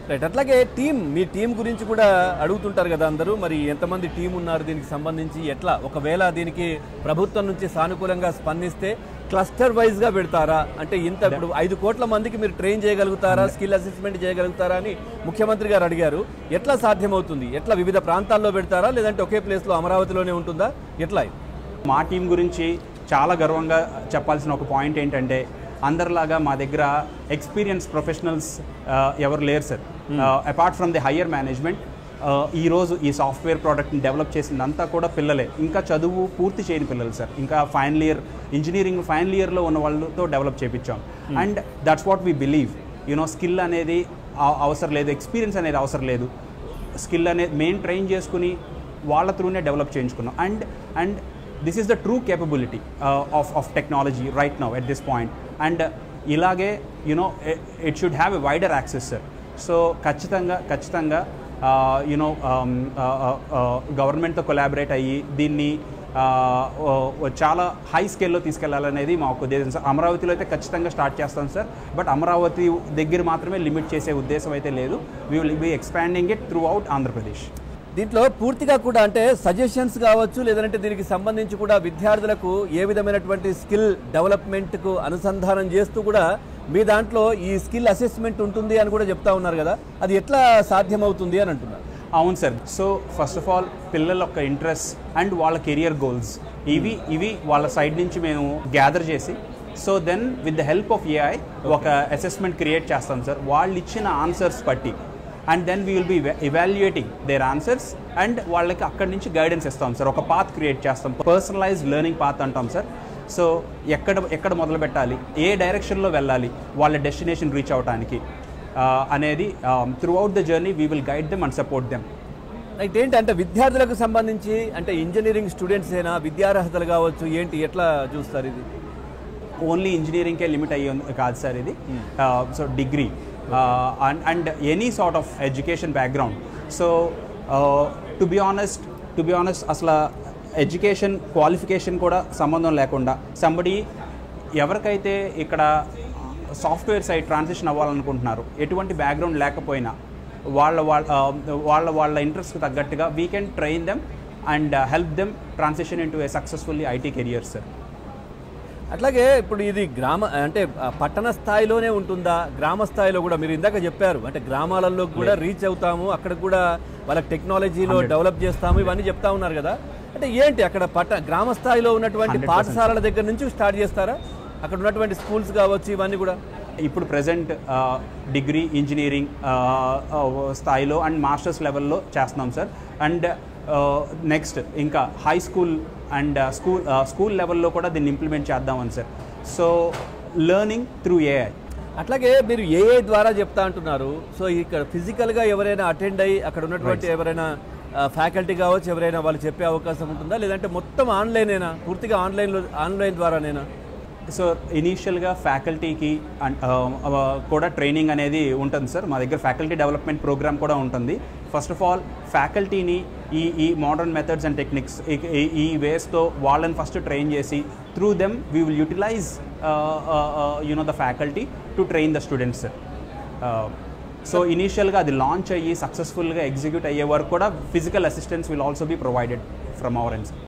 Right. అట్లాగే మీ team గురించి కూడా అడుగుతుంటారు కదా అందరూ. మరి ఎంతమంది టీం ఉన్నారు దీనికి సంబంధించి, ఎట్లా ఒకవేళ దీనికి ప్రభుత్వం నుంచి సానుకూలంగా స్పందిస్తే క్లస్టర్ వైజ్గా పెడతారా? అంటే ఇప్పుడు 5 కోట్ల మందికి మీరు ట్రైన్ చేయగలుగుతారా, స్కిల్ అసెస్మెంట్ చేయగలుగుతారా అని ముఖ్యమంత్రి గారు అడిగారు. ఎట్లా సాధ్యమవుతుంది? ఎట్లా వివిధ ప్రాంతాల్లో పెడతారా, లేదంటే ఒకే ప్లేస్లో అమరావతిలోనే ఉంటుందా? ఎట్లా? మా టీం గురించి చాలా గర్వంగా చెప్పాల్సిన ఒక పాయింట్ ఏంటంటే, అందరిలాగా మా దగ్గర ఎక్స్పీరియన్స్ ప్రొఫెషనల్స్ ఎవరు లేరు sir. Apart from the higher management, ఈరోజు ఈ సాఫ్ట్వేర్ ప్రోడక్ట్ని డెవలప్ చేసిందంతా కూడా పిల్లలే. ఇంకా చదువు పూర్తి చేయని పిల్లలు సార్. ఇంకా ఫైనల్ ఇయర్ ఇంజనీరింగ్ ఫైనల్ ఇయర్లో ఉన్న వాళ్ళతో డెవలప్ చేయించాం. And that's what we believe. Skill అనేది అవసరం లేదు, ఎక్స్పీరియన్స్ అనేది అవసరం లేదు. స్కిల్ అనేది మెయిన్ ట్రైన్ చేసుకుని వాళ్ళ త్రూనే డెవలప్ చేయించుకున్నాం. And this is the true capability of technology right now at this point, and ilage it should have a wider access sir. So kachithanga government to collaborate ayyi deenni చాలా high స్కేల్లో తీసుకెళ్లాలనేది మా ఉద్దేశం sir. అమరావతిలో అయితే ఖచ్చితంగా start చేస్తాం sir. But Amaravati దగ్గర మాత్రమే లిమిట్ చేసే ఉద్దేశం అయితే లేదు. We will B expanding it through out Andhra Pradesh. దీంట్లో పూర్తిగా కూడా అంటే సజెషన్స్ కావచ్చు, లేదంటే దీనికి సంబంధించి కూడా విద్యార్థులకు ఏ విధమైనటువంటి స్కిల్ డెవలప్మెంట్కు అనుసంధానం చేస్తూ కూడా మీ దాంట్లో ఈ స్కిల్ అసెస్మెంట్ ఉంటుంది అని కూడా చెప్తా ఉన్నారు కదా, అది ఎట్లా సాధ్యమవుతుంది అని అంటున్నారు? అవును sir. So first of all పిల్లల యొక్క ఇంట్రెస్ట్ అండ్ వాళ్ళ కెరియర్ గోల్స్ ఇవి వాళ్ళ సైడ్ నుంచి మేము గ్యాదర్ చేసి, so then with the help of AI ఒక అసెస్మెంట్ క్రియేట్ చేస్తాం సార్. వాళ్ళు ఇచ్చిన ఆన్సర్స్ బట్టి, and then we will be evaluating their answers and వాళ్ళకి అక్కడి నుంచి గైడెన్స్ ఇస్తాం సార్. ఒక పాత్ క్రియేట్ చేస్తాం, పర్సనలైజ్డ్ లెర్నింగ్ పాత్ అంటాం సార్. సో ఎక్కడ మొదలు పెట్టాలి, ఏ డైరెక్షన్లో వెళ్ళాలి వాళ్ళ డెస్టినేషన్ రీచ్ అవడానికి అనేది through out the journey we will guide them and support them. Right. ఏంటంటే విద్యార్థులకు సంబంధించి అంటే ఇంజనీరింగ్ స్టూడెంట్స్ అయినా విద్యార్హతలు కావచ్చు, ఏంటి ఎట్లా చూస్తారు? ఇది ఓన్లీ ఇంజనీరింగ్కే లిమిట్ అయ్యి కాదు సార్ ఇది. So degree and any sort of education background. So to be honest asla education qualification kuda sambandham lekunda somebody ఎవరికైతే ఇక్కడ సాఫ్ట్వేర్ సైడ్ ట్రాన్సిషన్ అవ్వాలనుకుంటున్నారు, ఎటువంటి బ్యాక్గ్రౌండ్ లేకపోయినా వాళ్ళ ఇంట్రెస్ట్కి తగ్గట్టుగా we can train them and help them transition in to A successfully IT career sir. అట్లాగే ఇప్పుడు ఇది అంటే పట్టణ స్థాయిలోనే ఉంటుందా, గ్రామ స్థాయిలో కూడా? మీరు ఇందాక చెప్పారు అంటే గ్రామాలలో కూడా రీచ్ అవుతాము, అక్కడ కూడా వాళ్ళకి టెక్నాలజీలో డెవలప్ చేస్తాము, ఇవన్నీ చెప్తా ఉన్నారు కదా. అంటే ఏంటి అక్కడ గ్రామ స్థాయిలో ఉన్నటువంటి పాఠశాలల దగ్గర నుంచి స్టార్ట్ చేస్తారా? అక్కడ ఉన్నటువంటి స్కూల్స్ కావచ్చు, ఇవన్నీ కూడా ఇప్పుడు ప్రజెంట్ డిగ్రీ ఇంజనీరింగ్ స్థాయిలో అండ్ మాస్టర్స్ లెవెల్లో చేస్తున్నాం సార్. అండ్ నెక్స్ట్ ఇంకా హై స్కూల్ అండ్ స్కూల్ లెవెల్లో కూడా దీన్ని ఇంప్లిమెంట్ చేద్దామని sir. So learning through AI. అట్లాగే మీరు ఏఐ ద్వారా చెప్తా అంటున్నారు. సో ఇక్కడ ఫిజికల్గా ఎవరైనా అటెండ్ అయ్యి అక్కడ ఉన్నటువంటి ఎవరైనా ఫ్యాకల్టీ కావచ్చు, ఎవరైనా వాళ్ళు చెప్పే అవకాశం ఉంటుందా, లేదంటే మొత్తం ఆన్లైనేనా, పూర్తిగా ఆన్లైన్ ద్వారానేనా? సో ఇనీషియల్గా ఫ్యాకల్టీకి కూడా ట్రైనింగ్ అనేది ఉంటుంది సార్. మా దగ్గర ఫ్యాకల్టీ డెవలప్మెంట్ ప్రోగ్రామ్ కూడా ఉంటుంది. ఫస్ట్ ఆఫ్ ఆల్ ఫ్యాకల్టీని ఈ మోడర్న్ మెథడ్స్ అండ్ టెక్నిక్స్ ఈ వేస్తో వాళ్ళని ఫస్ట్ ట్రైన్ చేసి through them we will utilise the faculty to train the students. So ఇనీషియల్గా అది లాంచ్ అయ్యి సక్సెస్ఫుల్గా ఎగ్జిక్యూట్ అయ్యే వరకు కూడా physical assistance will also be provided from our end.